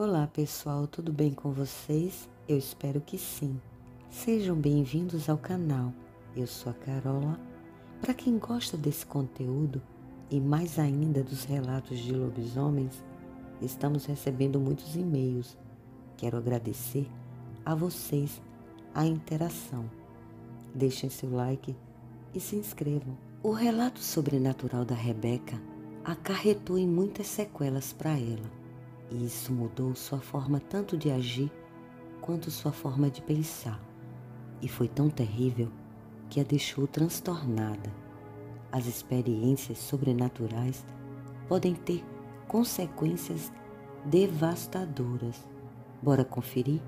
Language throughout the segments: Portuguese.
Olá pessoal, tudo bem com vocês? Eu espero que sim. Sejam bem-vindos ao canal. Eu sou a Carola. Para quem gosta desse conteúdo e mais ainda dos relatos de lobisomens, estamos recebendo muitos e-mails. Quero agradecer a vocês a interação. Deixem seu like e se inscrevam. O relato sobrenatural da Rebeca acarretou em muitas sequelas para ela. E isso mudou sua forma tanto de agir quanto sua forma de pensar. E foi tão terrível que a deixou transtornada. As experiências sobrenaturais podem ter consequências devastadoras. Bora conferir?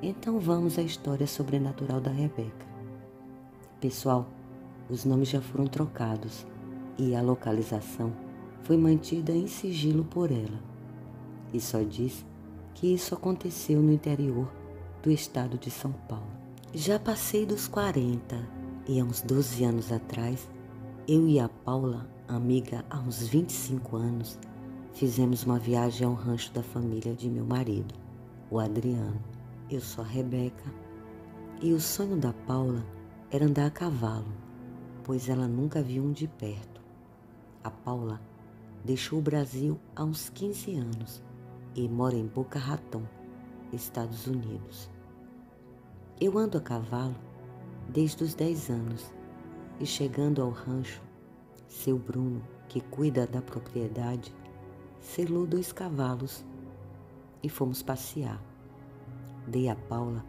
Então vamos à história sobrenatural da Rebeca. Pessoal, os nomes já foram trocados e a localização foi mantida em sigilo por ela. E só diz que isso aconteceu no interior do estado de São Paulo. Já passei dos 40 e há uns 12 anos atrás, eu e a Paula, amiga há uns 25 anos, fizemos uma viagem ao rancho da família de meu marido, o Adriano. Eu sou a Rebeca e o sonho da Paula era andar a cavalo, pois ela nunca viu um de perto. A Paula deixou o Brasil há uns 15 anos e mora em Boca Raton, Estados Unidos. Eu ando a cavalo desde os 10 anos e chegando ao rancho, seu Bruno, que cuida da propriedade, selou 2 cavalos e fomos passear. Dei a Paula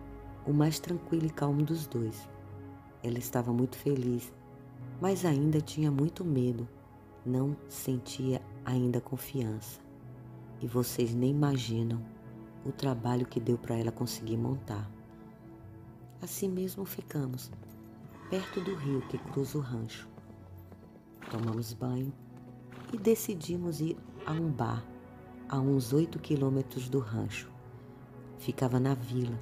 o mais tranquilo e calmo dos 2. Ela estava muito feliz, mas ainda tinha muito medo, não sentia ainda confiança. E vocês nem imaginam o trabalho que deu para ela conseguir montar. Assim mesmo ficamos, perto do rio que cruza o rancho. Tomamos banho e decidimos ir a um bar a uns 8 quilômetros do rancho. Ficava na vila,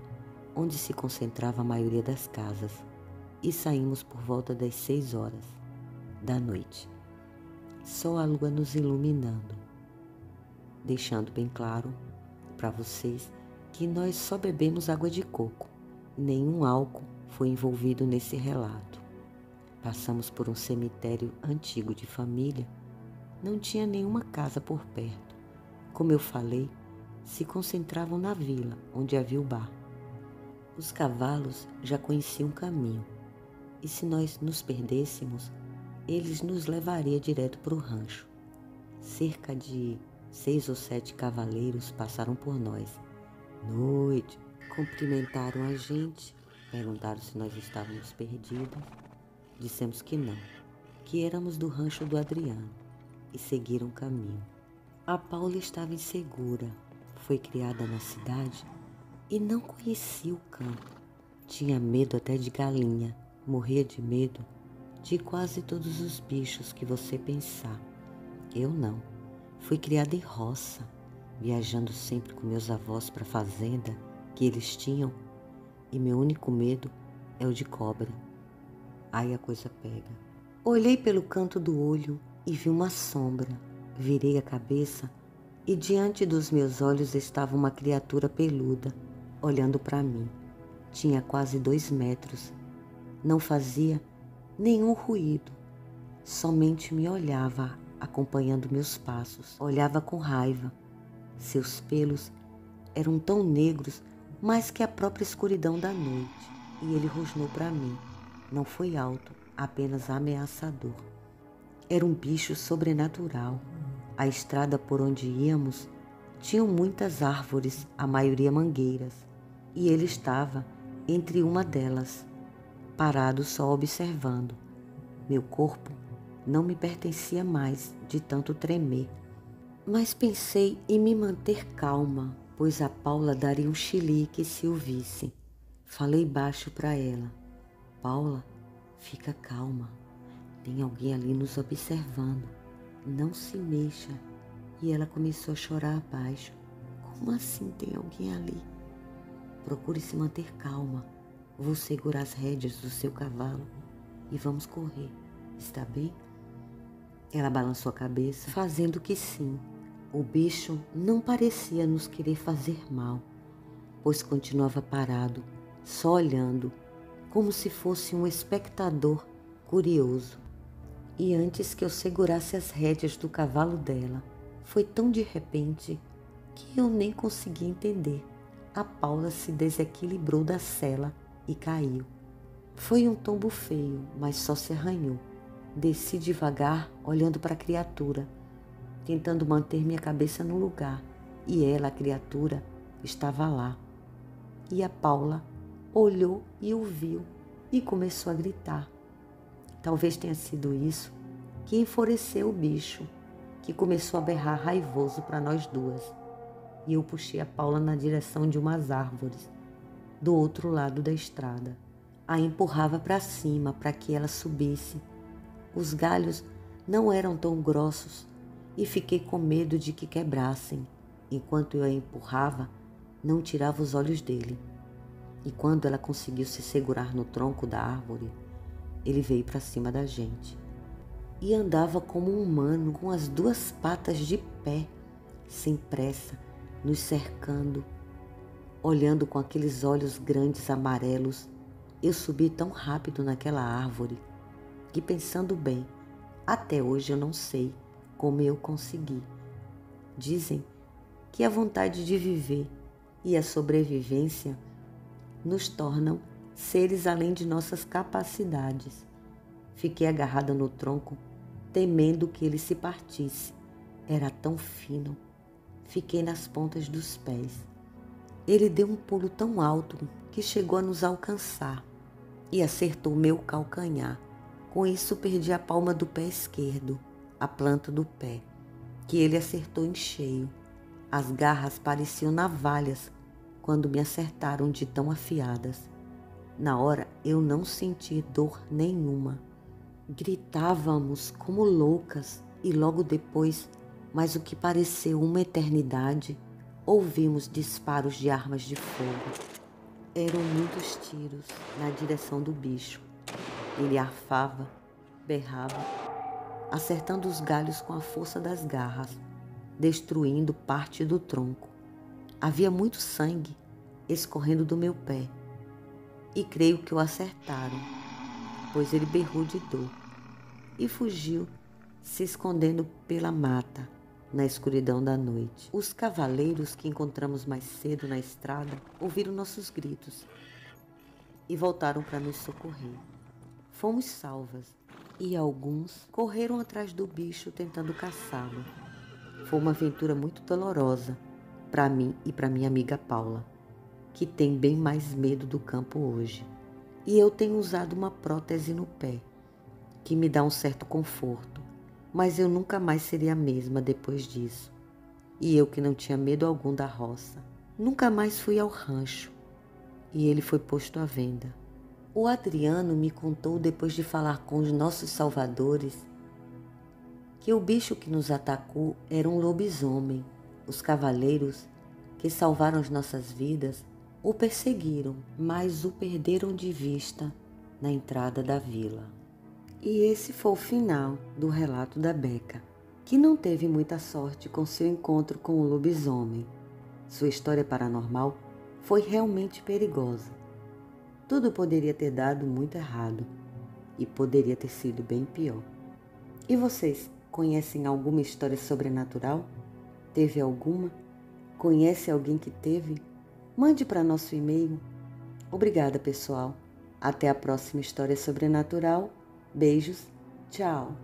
onde se concentrava a maioria das casas, e saímos por volta das 6 horas da noite. Só a lua nos iluminando, deixando bem claro para vocês que nós só bebemos água de coco. Nenhum álcool foi envolvido nesse relato. Passamos por um cemitério antigo de família. Não tinha nenhuma casa por perto. Como eu falei, se concentravam na vila, onde havia o bar. Os cavalos já conheciam o caminho, e se nós nos perdêssemos, eles nos levariam direto para o rancho. Cerca de 6 ou 7 cavaleiros passaram por nós. Noite, cumprimentaram a gente, perguntaram se nós estávamos perdidos. Dissemos que não, que éramos do rancho do Adriano, e seguiram o caminho. A Paula estava insegura, foi criada na cidade e não conhecia o campo. Tinha medo até de galinha, morria de medo de quase todos os bichos que você pensar. Eu não. Fui criada em roça, viajando sempre com meus avós para a fazenda que eles tinham, e meu único medo é o de cobra. Aí a coisa pega. Olhei pelo canto do olho e vi uma sombra. Virei a cabeça e diante dos meus olhos estava uma criatura peluda, olhando para mim. Tinha quase 2 metros. Não fazia nenhum ruído, somente me olhava acompanhando meus passos. Olhava com raiva. Seus pelos eram tão negros, mais que a própria escuridão da noite. E ele rosnou para mim. Não foi alto, apenas ameaçador. Era um bicho sobrenatural. A estrada por onde íamos tinha muitas árvores, a maioria mangueiras. E ele estava entre uma delas, parado só observando. Meu corpo não me pertencia mais de tanto tremer. Mas pensei em me manter calma, pois a Paula daria um chilique se o visse. Falei baixo para ela. Paula, fica calma. Tem alguém ali nos observando. Não se mexa. E ela começou a chorar abaixo. Como assim tem alguém ali? Procure se manter calma. Vou segurar as rédeas do seu cavalo e vamos correr. Está bem? Ela balançou a cabeça, fazendo que sim. O bicho não parecia nos querer fazer mal, pois continuava parado, só olhando, como se fosse um espectador curioso. E antes que eu segurasse as rédeas do cavalo dela, foi tão de repente que eu nem consegui entender. A Paula se desequilibrou da sela e caiu. Foi um tombo feio, mas só se arranhou. Desci devagar, olhando para a criatura, tentando manter minha cabeça no lugar. E ela, a criatura, estava lá. E a Paula olhou e o viu e começou a gritar. Talvez tenha sido isso que enfureceu o bicho, que começou a berrar raivoso para nós duas. E eu puxei a Paula na direção de umas árvores, do outro lado da estrada. A empurrava para cima para que ela subisse. Os galhos não eram tão grossos e fiquei com medo de que quebrassem. Enquanto eu a empurrava, não tirava os olhos dele. E quando ela conseguiu se segurar no tronco da árvore, ele veio para cima da gente. E andava como um humano, com as duas patas de pé, sem pressa, nos cercando, olhando com aqueles olhos grandes amarelos. Eu subi tão rápido naquela árvore que, pensando bem, até hoje eu não sei como eu consegui. Dizem que a vontade de viver e a sobrevivência nos tornam seres além de nossas capacidades. Fiquei agarrada no tronco, temendo que ele se partisse. Era tão fino. Fiquei nas pontas dos pés. Ele deu um pulo tão alto que chegou a nos alcançar e acertou meu calcanhar. Com isso, perdi a palma do pé esquerdo, a planta do pé, que ele acertou em cheio. As garras pareciam navalhas quando me acertaram de tão afiadas. Na hora, eu não senti dor nenhuma. Gritávamos como loucas e logo depois, mas o que pareceu uma eternidade, ouvimos disparos de armas de fogo. Eram muitos tiros na direção do bicho. Ele arfava, berrava, acertando os galhos com a força das garras, destruindo parte do tronco. Havia muito sangue escorrendo do meu pé e creio que o acertaram, pois ele berrou de dor e fugiu, se escondendo pela mata na escuridão da noite. Os cavaleiros que encontramos mais cedo na estrada ouviram nossos gritos e voltaram para nos socorrer. Fomos salvas e alguns correram atrás do bicho tentando caçá-lo. Foi uma aventura muito dolorosa para mim e para minha amiga Paula, que tem bem mais medo do campo hoje. E eu tenho usado uma prótese no pé, que me dá um certo conforto, mas eu nunca mais seria a mesma depois disso. E eu que não tinha medo algum da roça, nunca mais fui ao rancho, e ele foi posto à venda. O Adriano me contou, depois de falar com os nossos salvadores, que o bicho que nos atacou era um lobisomem. Os cavaleiros que salvaram as nossas vidas o perseguiram, mas o perderam de vista na entrada da vila. E esse foi o final do relato da Beca, que não teve muita sorte com seu encontro com o lobisomem. Sua história paranormal foi realmente perigosa. Tudo poderia ter dado muito errado e poderia ter sido bem pior. E vocês conhecem alguma história sobrenatural? Teve alguma? Conhece alguém que teve? Mande para nosso e-mail. Obrigada, pessoal. Até a próxima história sobrenatural. Beijos. Tchau.